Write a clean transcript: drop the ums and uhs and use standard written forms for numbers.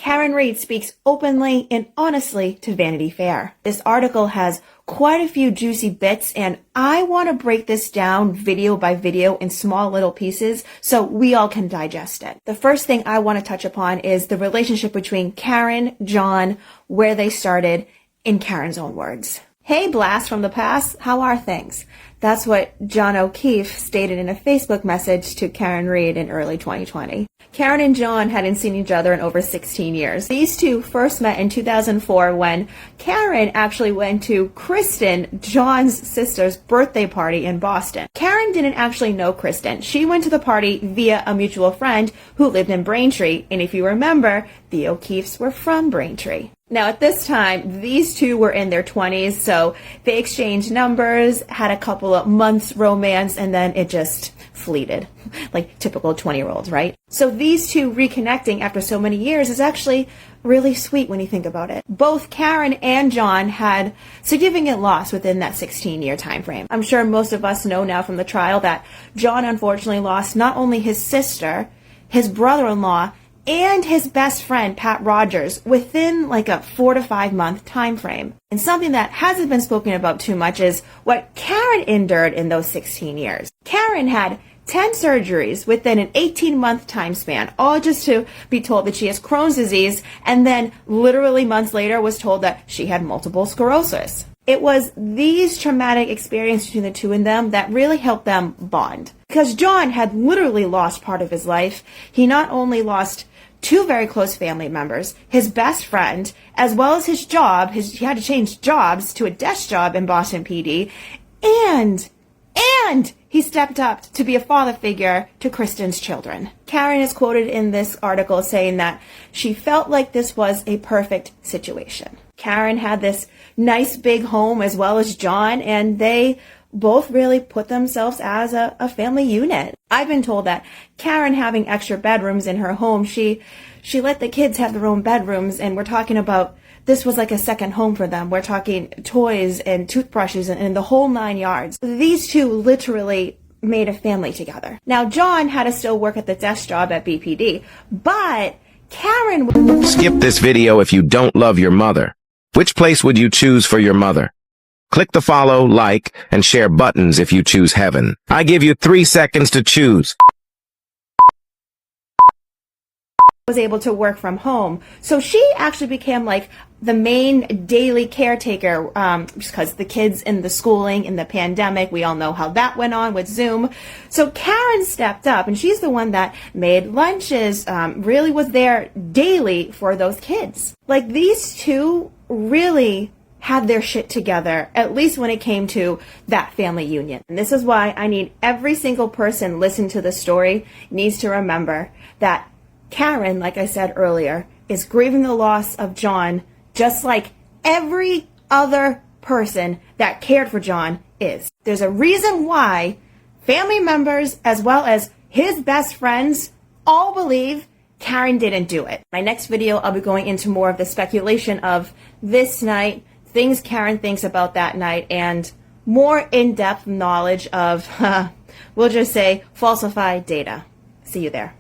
Karen Read speaks openly and honestly to Vanity Fair. This article has quite a few juicy bits, and I want to break this down video by video in small little pieces so we all can digest it. The first thing I want to touch upon is the relationship between Karen, John, where they started, in Karen's own words. Hey, blast from the past, how are things? That's what John O'Keefe stated in a Facebook message to Karen Read in early 2020. Karen and John hadn't seen each other in over 16 years. These two first met in 2004 when Karen actually went to Kristen, John's sister's birthday party in Boston. Karen didn't actually know Kristen. She went to the party via a mutual friend who lived in Braintree, and if you remember, the O'Keefes were from Braintree. Now, at this time, these two were in their 20s, so they exchanged numbers, had a couple of months romance, and then it just fleeted, like typical 20-year-olds, right? So these two reconnecting after so many years is actually really sweet when you think about it. Both Karen and John had significant loss within that 16-year time frame. I'm sure most of us know now from the trial that John unfortunately lost not only his sister, his brother-in-law, and his best friend, Pat Rogers, within like a 4 to 5 month time frame. And something that hasn't been spoken about too much is what Karen endured in those 16 years. Karen had 10 surgeries within an 18-month time span, all just to be told that she has Crohn's disease, and then literally months later was told that she had multiple sclerosis. It was these traumatic experiences between the two of them that really helped them bond. Because John had literally lost part of his life. He not only lost 2 very close family members, his best friend, as well as his job. He had to change jobs to a desk job in Boston PD, and he stepped up to be a father figure to Kristen's children. Karen is quoted in this article saying that she felt like this was a perfect situation. Karen had this nice big home as well as John, and they both really put themselves as a family unit. I've been told that Karen having extra bedrooms in her home, she let the kids have their own bedrooms, and we're talking about this was like a second home for them. We're talking toys and toothbrushes and the whole 9 yards. These two literally made a family together. Now, John had to still work at the desk job at BPD, but Karen... Skip this video if you don't love your mother. Which place would you choose for your mother? Click the follow, like, and share buttons if you choose heaven. I give you 3 seconds to choose. Was able to work from home. So she actually became like the main daily caretaker because the kids in the schooling, in the pandemic, we all know how that went on with Zoom. So Karen stepped up, and she's the one that made lunches, really was there daily for those kids. Like, these two really had their shit together, at least when it came to that family union. And this is why I need every single person listening to this story needs to remember that Karen, like I said earlier, is grieving the loss of John just like every other person that cared for John is. There's a reason why family members as well as his best friends all believe Karen didn't do it. My next video, I'll be going into more of the speculation of this night, things Karen thinks about that night, and more in-depth knowledge of, we'll just say, falsified data. See you there.